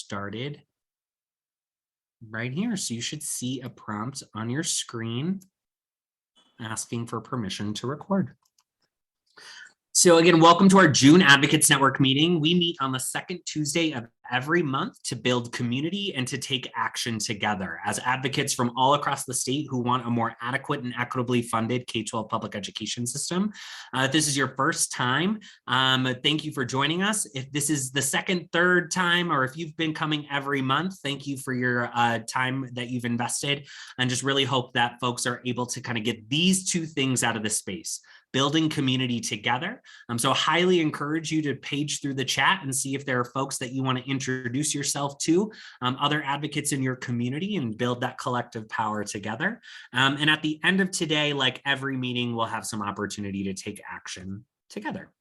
started right here. So you should see a prompt on your screen asking for permission to record. So again, welcome to our June Advocates Network meeting. We meet on the second Tuesday of every month to build community and to take action together as advocates from all across the state who want a more adequate and equitably funded K-12 public education system. If this is your first time, thank you for joining us. If this is the second, third time, or if you've been coming every month, thank you for your time that you've invested, and just really hope that folks are able to kind of get these two things out of the space: building community together. So highly encourage you to page through the chat and see if there are folks that you want to introduce yourself to, other advocates in your community, and build that collective power together. And at the end of today, like every meeting, we'll have some opportunity to take action together.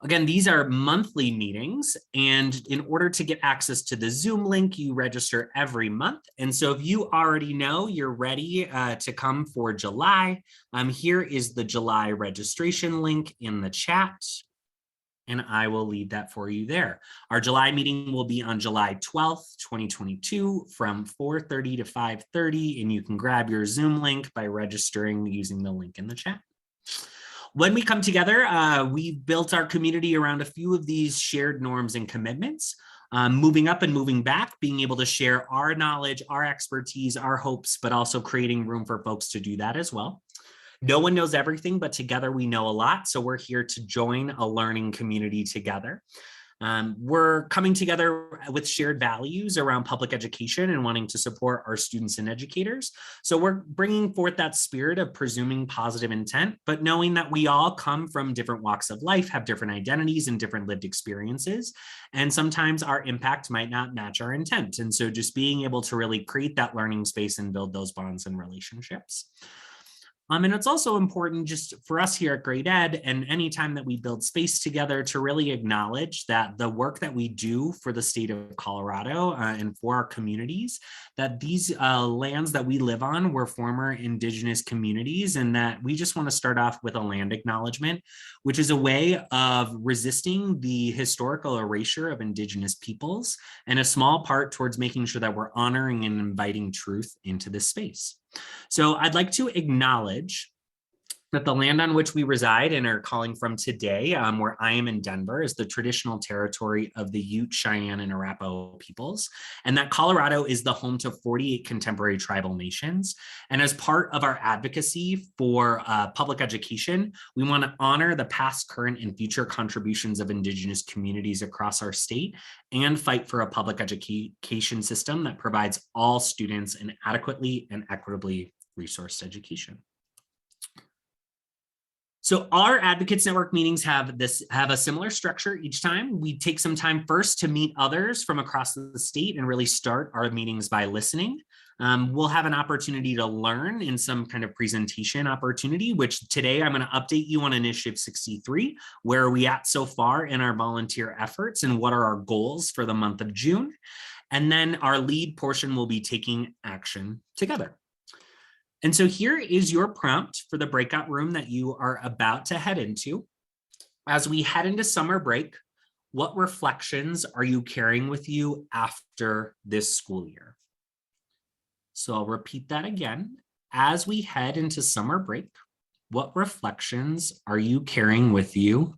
Again, these are monthly meetings, and in order to get access to the Zoom link, you register every month. And so if you already know you're ready to come for July, here is the July registration link in the chat, and I will leave that for you there. Our July meeting will be on July 12th, 2022 from 4:30 to 5:30, and you can grab your Zoom link by registering using the link in the chat. When we come together, we've built our community around a few of these shared norms and commitments, moving up and moving back, being able to share our knowledge, our expertise, our hopes, but also creating room for folks to do that as well. No one knows everything, but together we know a lot. So we're here to join a learning community together. We're coming together with shared values around public education and wanting to support our students and educators. So we're bringing forth that spirit of presuming positive intent, but knowing that we all come from different walks of life, have different identities and different lived experiences. And sometimes our impact might not match our intent. And so just being able to really create that learning space and build those bonds and relationships. And it's also important just for us here at Great Ed, and anytime that we build space together, to really acknowledge that the work that we do for the state of Colorado and for our communities, that these lands that we live on were former Indigenous communities, and that we just want to start off with a land acknowledgement, which is a way of resisting the historical erasure of Indigenous peoples, and a small part towards making sure that we're honoring and inviting truth into this space. So I'd like to acknowledge that the land on which we reside and are calling from today, where I am in Denver, is the traditional territory of the Ute, Cheyenne, and Arapaho peoples, and that Colorado is the home to 48 contemporary tribal nations. And as part of our advocacy for public education, we want to honor the past, current, and future contributions of Indigenous communities across our state, and fight for a public education system that provides all students an adequately and equitably resourced education. So our Advocates Network meetings have a similar structure each time. We take some time first to meet others from across the state and really start our meetings by listening. We'll have an opportunity to learn in some kind of presentation opportunity, which today I'm going to update you on Initiative 63. Where are we at so far in our volunteer efforts, and what are our goals for the month of June? And then our lead portion will be taking action together. And so here is your prompt for the breakout room that you are about to head into. As we head into summer break, what reflections are you carrying with you after this school year? So I'll repeat that again. As we head into summer break, what reflections are you carrying with you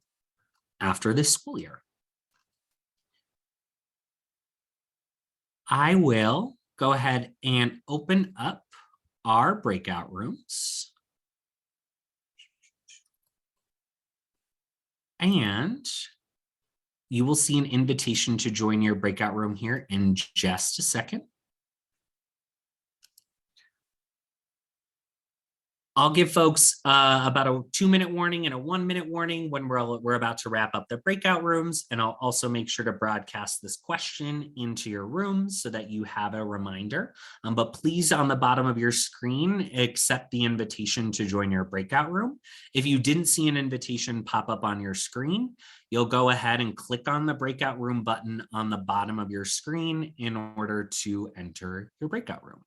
after this school year? I will go ahead and open up our breakout rooms. And you will see an invitation to join your breakout room here in just a second. I'll give folks about a 2-minute warning and a 1-minute warning when we're about to wrap up the breakout rooms. And I'll also make sure to broadcast this question into your rooms so that you have a reminder. But please, on the bottom of your screen, accept the invitation to join your breakout room. If you didn't see an invitation pop up on your screen, you'll go ahead and click on the breakout room button on the bottom of your screen in order to enter your breakout room.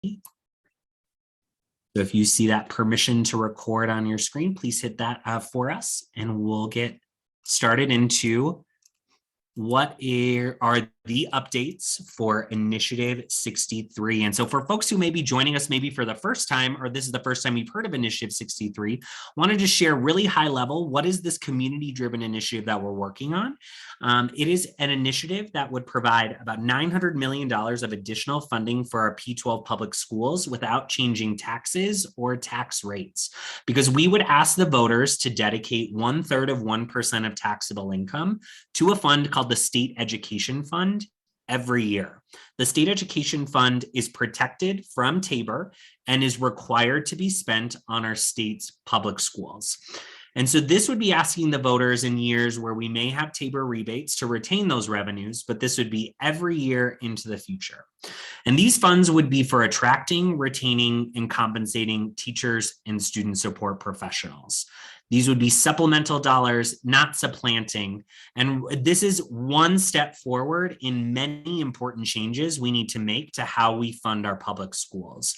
So if you see that permission to record on your screen, please hit that for us, and we'll get started into what are the updates for Initiative 63. And so for folks who may be joining us maybe for the first time, or this is the first time you've heard of Initiative 63, wanted to share really high level, what is this community-driven initiative that we're working on? It is an initiative that would provide about $900 million of additional funding for our P-12 public schools without changing taxes or tax rates, because we would ask the voters to dedicate 1/3 of 1% of taxable income to a fund called the State Education Fund every year. The State Education Fund is protected from TABOR and is required to be spent on our state's public schools. And so this would be asking the voters in years where we may have TABOR rebates to retain those revenues, but this would be every year into the future. And these funds would be for attracting, retaining, and compensating teachers and student support professionals. These would be supplemental dollars, not supplanting. And this is one step forward in many important changes we need to make to how we fund our public schools.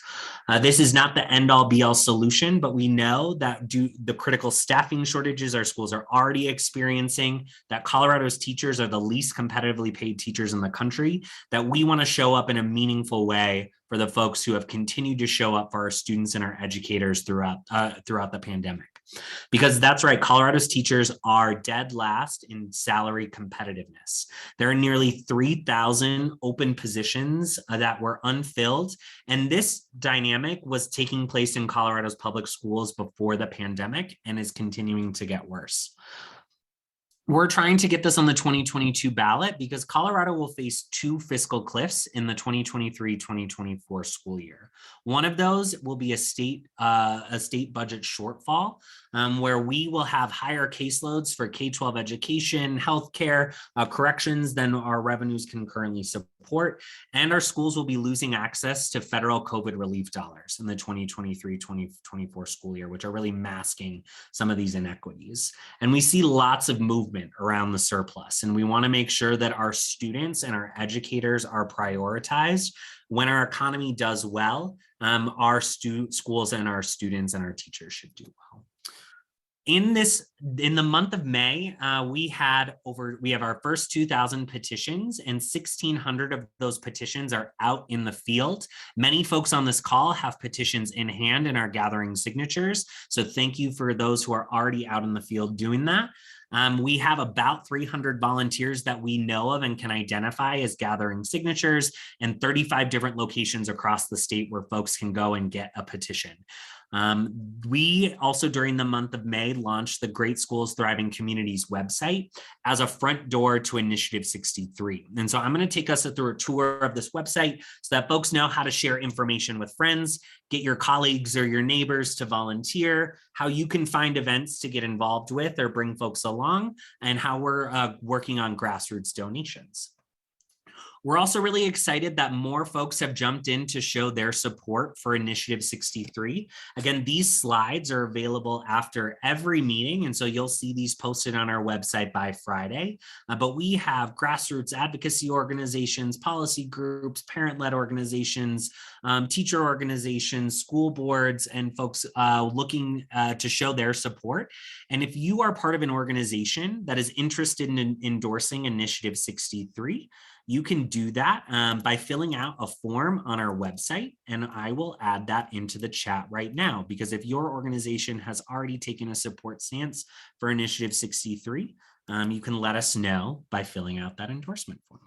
This is not the end-all be-all solution, but we know that due to the critical staffing shortages our schools are already experiencing, that Colorado's teachers are the least competitively paid teachers in the country, that we want to show up in a meaningful way for the folks who have continued to show up for our students and our educators throughout the pandemic. Because that's right, Colorado's teachers are dead last in salary competitiveness. There are nearly 3,000 open positions that were unfilled, and this dynamic was taking place in Colorado's public schools before the pandemic and is continuing to get worse. We're trying to get this on the 2022 ballot because Colorado will face two fiscal cliffs in the 2023-2024 school year. One of those will be a state budget shortfall, where we will have higher caseloads for K-12 education, healthcare, corrections than our revenues can currently support, and our schools will be losing access to federal COVID relief dollars in the 2023-2024 school year, which are really masking some of these inequities. And we see lots of movement around the surplus, and we want to make sure that our students and our educators are prioritized. When our economy does well, our schools and our students and our teachers should do well. In the month of May, we have our first 2,000 petitions, and 1,600 of those petitions are out in the field. Many folks on this call have petitions in hand and are gathering signatures. So thank you for those who are already out in the field doing that. We have about 300 volunteers that we know of and can identify as gathering signatures, and 35 different locations across the state where folks can go and get a petition. We also, during the month of May, launched the Great Schools Thriving Communities website as a front door to Initiative 63. And so I'm going to take us through a tour of this website so that folks know how to share information with friends, get your colleagues or your neighbors to volunteer, how you can find events to get involved with or bring folks along, and how we're working on grassroots donations. We're also really excited that more folks have jumped in to show their support for Initiative 63. Again, these slides are available after every meeting, and so you'll see these posted on our website by Friday. But we have grassroots advocacy organizations, policy groups, parent-led organizations, teacher organizations, school boards, and folks looking to show their support. And if you are part of an organization that is interested in endorsing Initiative 63, you can do that by filling out a form on our website, and I will add that into the chat right now, because if your organization has already taken a support stance for Initiative 63, you can let us know by filling out that endorsement form.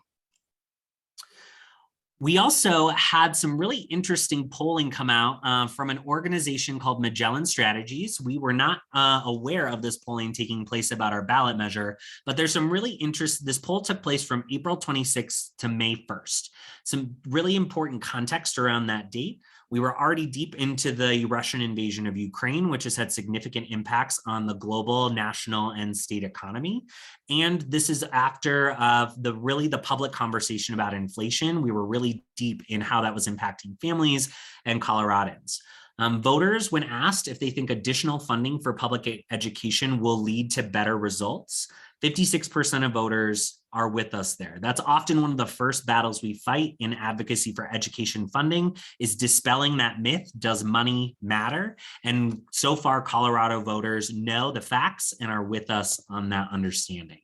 We also had some really interesting polling come out from an organization called Magellan Strategies. We were not aware of this polling taking place about our ballot measure, but there's some really interesting, this poll took place from April 26th to May 1st. Some really important context around that date. We were already deep into the Russian invasion of Ukraine, which has had significant impacts on the global, national, and state economy. And this is after the public conversation about inflation. We were really deep in how that was impacting families and Coloradans. Voters, when asked if they think additional funding for public education will lead to better results, 56% of voters are with us there. That's often one of the first battles we fight in advocacy for education funding, is dispelling that myth. Does money matter? And so far, Colorado voters know the facts and are with us on that understanding.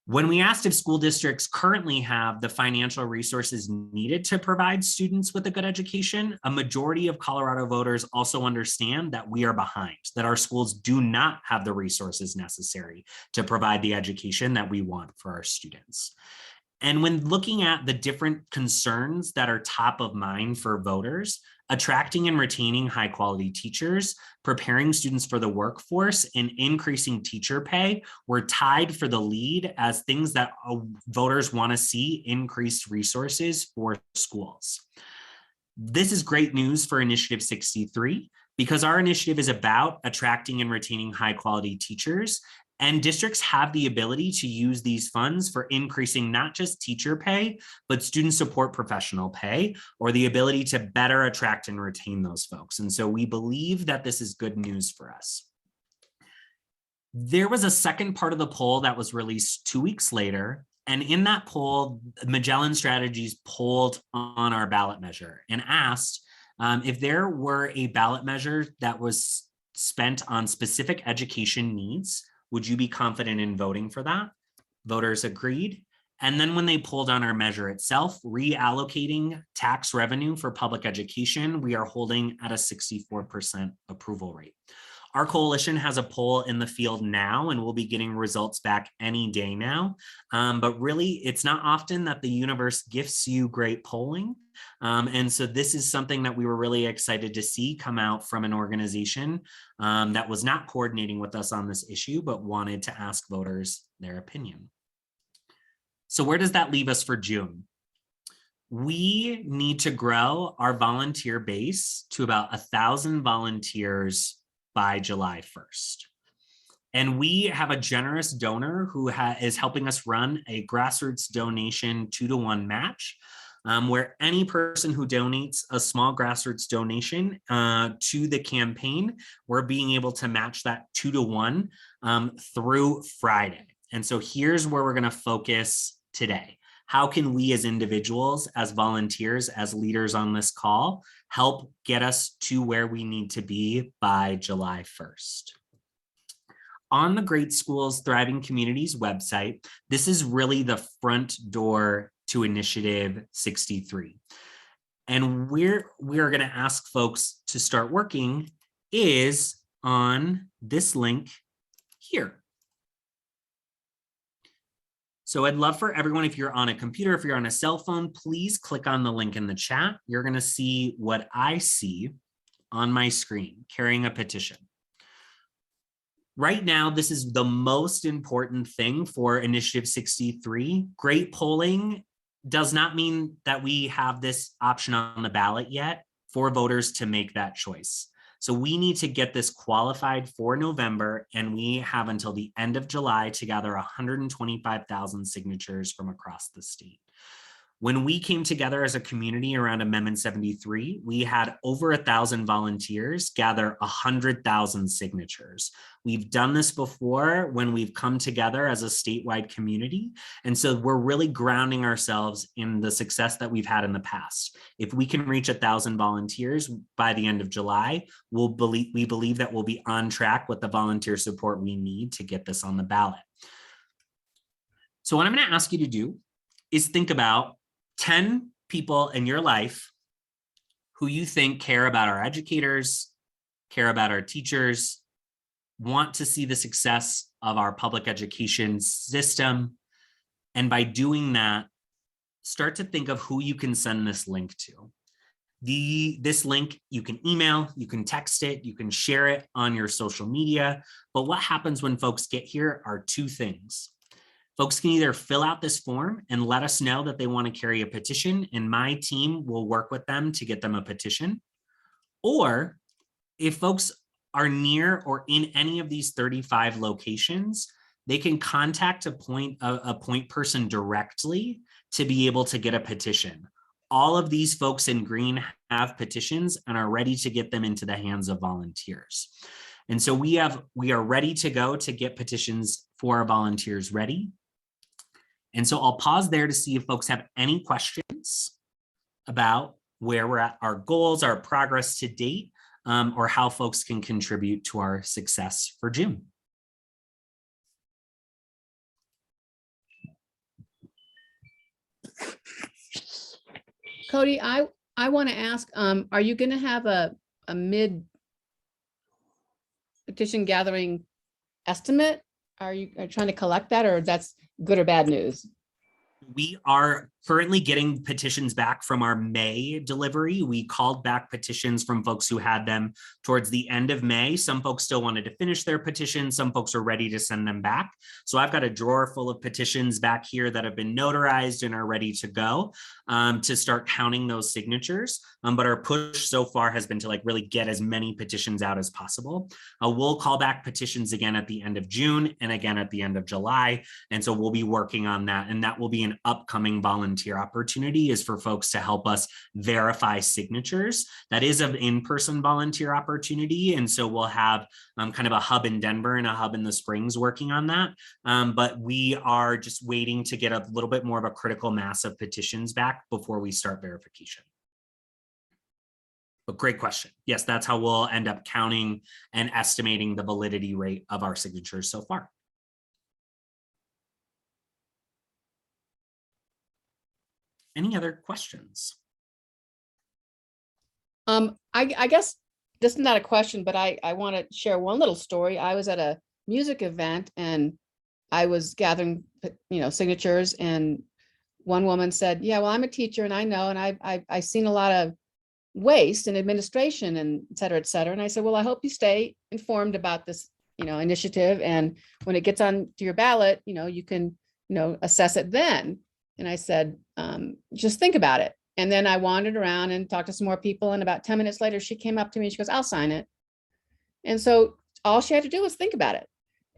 When we asked if school districts currently have the financial resources needed to provide students with a good education, a majority of Colorado voters also understand that we are behind, that our schools do not have the resources necessary to provide the education that we want for our students. And when looking at the different concerns that are top of mind for voters, attracting and retaining high quality teachers, preparing students for the workforce, and increasing teacher pay were tied for the lead as things that voters want to see increased resources for schools. This is great news for Initiative 63 because our initiative is about attracting and retaining high quality teachers. And districts have the ability to use these funds for increasing not just teacher pay, but student support professional pay, or the ability to better attract and retain those folks. And so we believe that this is good news for us. There was a second part of the poll that was released 2 weeks later. And in that poll, Magellan Strategies polled on our ballot measure and asked if there were a ballot measure that was spent on specific education needs, would you be confident in voting for that? Voters agreed. And then when they pulled on our measure itself, reallocating tax revenue for public education, we are holding at a 64% approval rate. Our coalition has a poll in the field now, and we'll be getting results back any day now. But really, it's not often that the universe gifts you great polling. And so this is something that we were really excited to see come out from an organization that was not coordinating with us on this issue, but wanted to ask voters their opinion. So where does that leave us for June? We need to grow our volunteer base to about 1,000 volunteers by July 1st. And we have a generous donor who is helping us run a grassroots donation 2-to-1 match, where any person who donates a small grassroots donation to the campaign, we're being able to match that 2-to-1 through Friday. And so here's where we're going to focus today. How can we as individuals, as volunteers, as leaders on this call, help get us to where we need to be by July 1st? On the Great Schools Thriving Communities website, this is really the front door to Initiative 63. And where we are going to ask folks to start working is on this link here. So I'd love for everyone, if you're on a computer, if you're on a cell phone, please click on the link in the chat. You're going to see what I see on my screen, carrying a petition. Right now, this is the most important thing for Initiative 63. Great polling does not mean that we have this option on the ballot yet for voters to make that choice. So we need to get this qualified for November, and we have until the end of July to gather 125,000 signatures from across the state. When we came together as a community around Amendment 73, we had over 1,000 volunteers gather 100,000 signatures. We've done this before when we've come together as a statewide community. And so we're really grounding ourselves in the success that we've had in the past. If we can reach 1,000 volunteers by the end of July, we believe that we'll be on track with the volunteer support we need to get this on the ballot. So what I'm going to ask you to do is think about 10 people in your life who you think care about our educators, care about our teachers, want to see the success of our public education system. And by doing that, start to think of who you can send this link to. This link, you can email, you can text it, you can share it on your social media. But what happens when folks get here are two things. Folks can either fill out this form and let us know that they want to carry a petition, and my team will work with them to get them a petition. Or if folks are near or in any of these 35 locations, they can contact a point person directly to be able to get a petition. all of these folks in green have petitions and are ready to get them into the hands of volunteers. And so we are ready to go to get petitions for our volunteers ready. And so I'll pause there to see if folks have any questions about where we're at, our goals, our progress to date, or how folks can contribute to our success for June. Cody, I want to ask, are you going to have a mid petition gathering estimate? Are you trying to collect that, or that's good or bad news? We are currently getting petitions back from our May delivery. We called back petitions from folks who had them towards the end of May. Some folks still wanted to finish their petitions. Some folks are ready to send them back. So I've got a drawer full of petitions back here that have been notarized and are ready to go to start counting those signatures. But our push so far has been to like really get as many petitions out as possible. We'll call back petitions again at the end of June and again at the end of July. And so we'll be working on that. And that will be an upcoming volunteer opportunity, is for folks to help us verify signatures. That is an in-person volunteer opportunity. And so we'll have kind of a hub in Denver and a hub in the Springs working on that. But we are just waiting to get a little bit more of a critical mass of petitions back before we start verification. But great question. Yes, that's how we'll end up counting and estimating the validity rate of our signatures so far. Any other questions? I guess this is not a question, but I want to share one little story. I was at a music event and I was gathering, signatures, and one woman said, "Yeah, well, I'm a teacher and I know, and I've seen a lot of waste in administration and et cetera, et cetera." And I said, "Well, I hope you stay informed about this, initiative. And when it gets on to your ballot, you can, assess it then." And I said, "Just think about it." And then I wandered around and talked to some more people. And about 10 minutes later, she came up to me and she goes, "I'll sign it." And so all she had to do was think about it.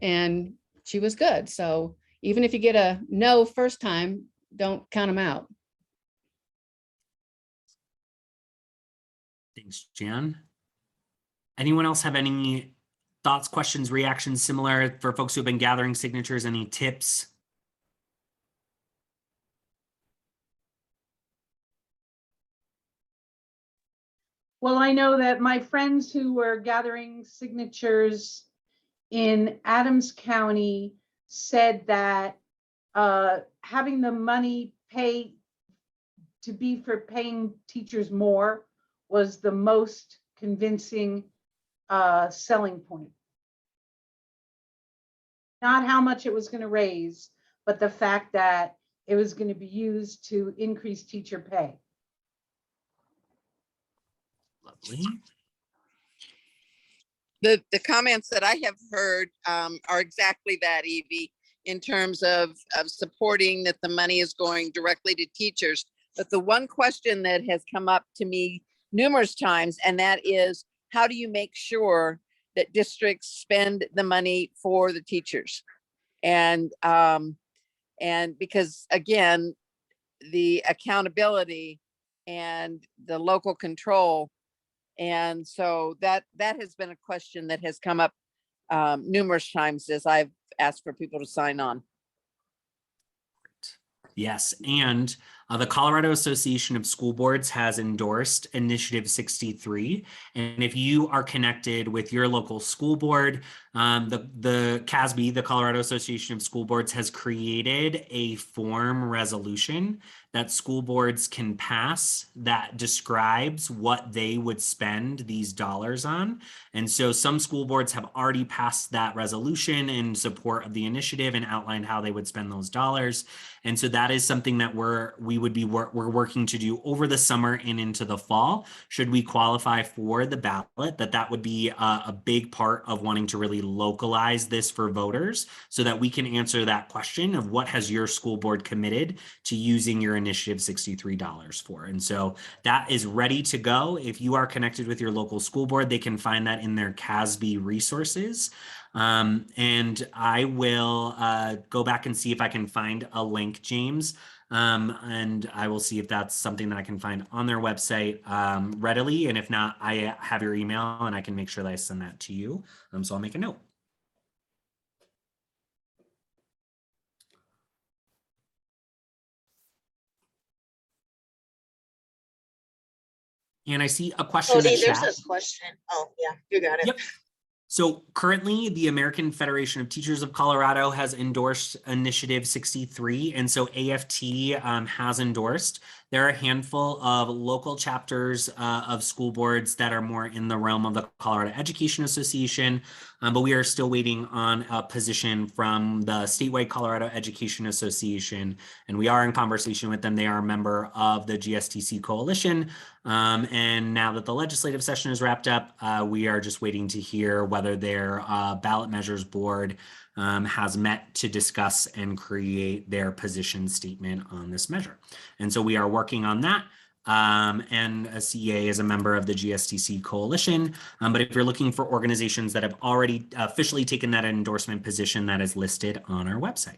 And she was good. So even if you get a no first time, don't count them out. Thanks, Jan. Anyone else have any thoughts, questions, reactions similar for folks who have been gathering signatures? Any tips? Well, I know that my friends who were gathering signatures in Adams County said that having the money pay to be for paying teachers more was the most convincing selling point. Not how much it was going to raise, but the fact that it was going to be used to increase teacher pay. Lovely. The comments that I have heard are exactly that, Evie, in terms of supporting that the money is going directly to teachers. But the one question that has come up to me numerous times, and that is, how do you make sure that districts spend the money for the teachers? And because again, the accountability and the local control. And so that has been a question that has come up numerous times as I've asked for people to sign on. Yes, and the Colorado Association of School Boards has endorsed Initiative 63. And if you are connected with your local school board, the CASB, the Colorado Association of School Boards, has created a form resolution that school boards can pass that describes what they would spend these dollars on. And so some school boards have already passed that resolution in support of the initiative and outlined how they would spend those dollars. And so that is something that we're working to do over the summer and into the fall. Should we qualify for the ballot, that would be a big part of wanting to really localize this for voters, so that we can answer that question of what has your school board committed to using your Initiative 63 dollars for. And so that is ready to go. If you are connected with your local school board, they can find that in their CASB resources. And I will go back and see if I can find a link, James. And I will see if that's something that I can find on their website readily. And if not, I have your email and I can make sure that I send that to you. So I'll make a note. And I see a question in the Cody, there's chat. a question. Oh, yeah, you got it. Yep. So currently, the American Federation of Teachers of Colorado has endorsed Initiative 63, and so AFT has endorsed. There are a handful of local chapters of school boards that are more in the realm of the Colorado Education Association, but we are still waiting on a position from the statewide Colorado Education Association, and we are in conversation with them. They are a member of the GSTC coalition, and now that the legislative session is wrapped up, we are just waiting to hear whether their ballot measures board has met to discuss and create their position statement on this measure. And so we are working on that. And a CEA is a member of the GSTC coalition. But if you're looking for organizations that have already officially taken that endorsement position, that is listed on our website.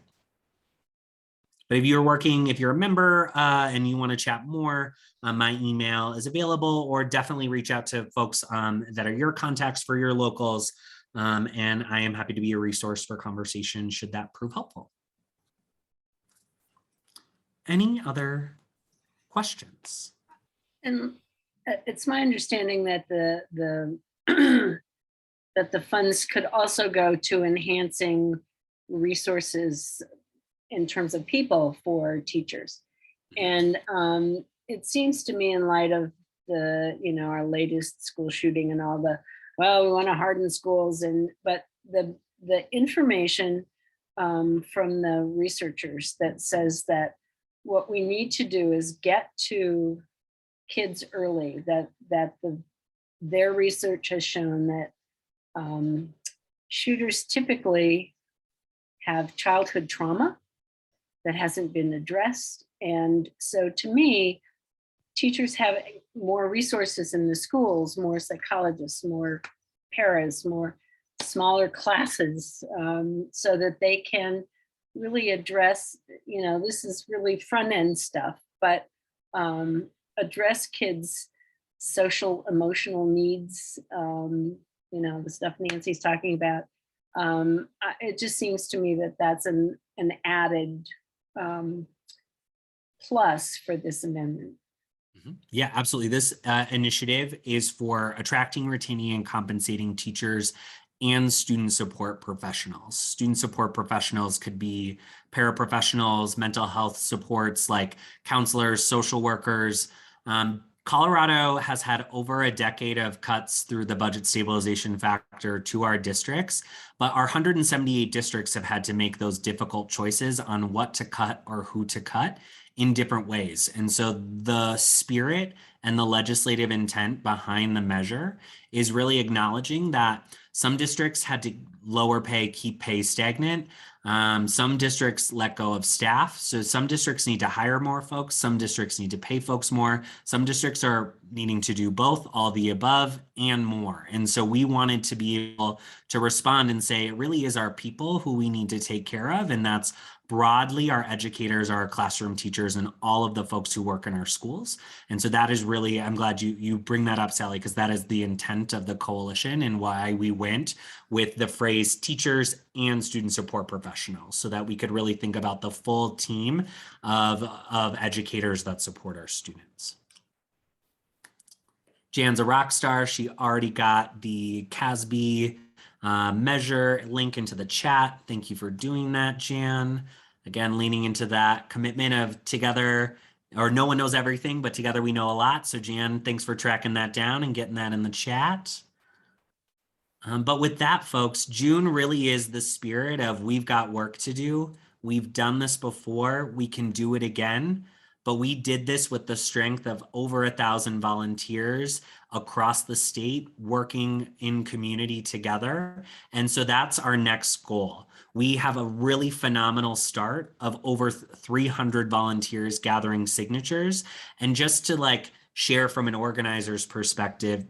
But if you're a member and you want to chat more, my email is available, or definitely reach out to folks that are your contacts for your locals. And I am happy to be a resource for conversation should that prove helpful. Any other questions? And it's my understanding that the that the funds could also go to enhancing resources in terms of people for teachers. And it seems to me, in light of the, our latest school shooting and all the, well, we want to harden schools, but the information from the researchers that says that what we need to do is get to kids early, their research has shown that shooters typically have childhood trauma that hasn't been addressed. And so to me, teachers have more resources in the schools, more psychologists, more paras, more smaller classes, so that they can really address, this is really front end stuff, but address kids' social, emotional needs, the stuff Nancy's talking about. It just seems to me that that's an added plus for this amendment. Yeah, absolutely. This initiative is for attracting, retaining, and compensating teachers and student support professionals. Student support professionals could be paraprofessionals, mental health supports like counselors, social workers. Colorado has had over a decade of cuts through the budget stabilization factor to our districts, but our 178 districts have had to make those difficult choices on what to cut or who to cut in different ways. And so the spirit and the legislative intent behind the measure is really acknowledging that some districts had to lower pay, keep pay stagnant. Some districts let go of staff. So some districts need to hire more folks. Some districts need to pay folks more. Some districts are needing to do both, all the above and more. And so we wanted to be able to respond and say, it really is our people who we need to take care of. And that's broadly our educators, our classroom teachers, and all of the folks who work in our schools. And so that is really, I'm glad you bring that up, Sally, because that is the intent of the coalition and why we went with the phrase teachers and student support professionals, so that we could really think about the full team of educators that support our students. Jan's a rock star. She already got the CASB measure link into the chat. Thank you for doing that, Jan. Again, leaning into that commitment of together, or no one knows everything, but together we know a lot. So Jan, thanks for tracking that down and getting that in the chat. But with that, folks, June really is the spirit of we've got work to do. We've done this before. We can do it again. But we did this with the strength of over 1,000 volunteers across the state working in community together. And so that's our next goal. We have a really phenomenal start of over 300 volunteers gathering signatures. And just to share from an organizer's perspective,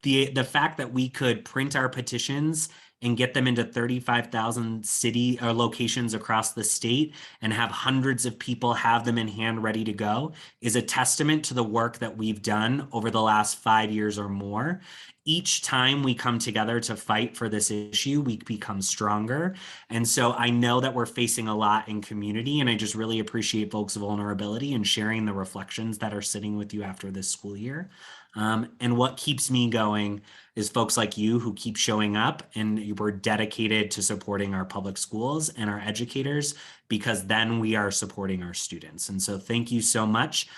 the fact that we could print our petitions and get them into 35,000 city or locations across the state and have hundreds of people have them in hand ready to go is a testament to the work that we've done over the last 5 years or more. Each time we come together to fight for this issue, we become stronger. And so I know that we're facing a lot in community, and I just really appreciate folks' vulnerability and sharing the reflections that are sitting with you after this school year. And what keeps me going is folks like you who keep showing up, and we're dedicated to supporting our public schools and our educators, because then we are supporting our students. And so thank you so much.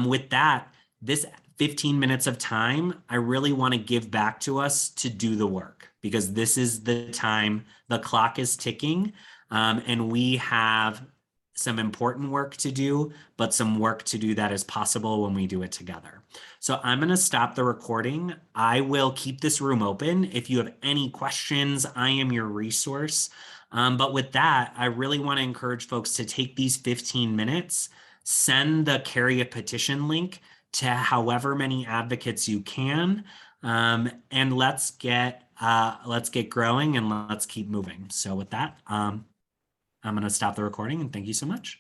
With that, this 15 minutes of time, I really want to give back to us to do the work, because this is the time, the clock is ticking, and we have some important work to do, but some work to do that is possible when we do it together. So I'm going to stop the recording. I will keep this room open. If you have any questions, I am your resource. But with that, I really want to encourage folks to take these 15 minutes, send the carry a petition link to however many advocates you can, and let's get growing and let's keep moving. So with that, I'm going to stop the recording, and thank you so much.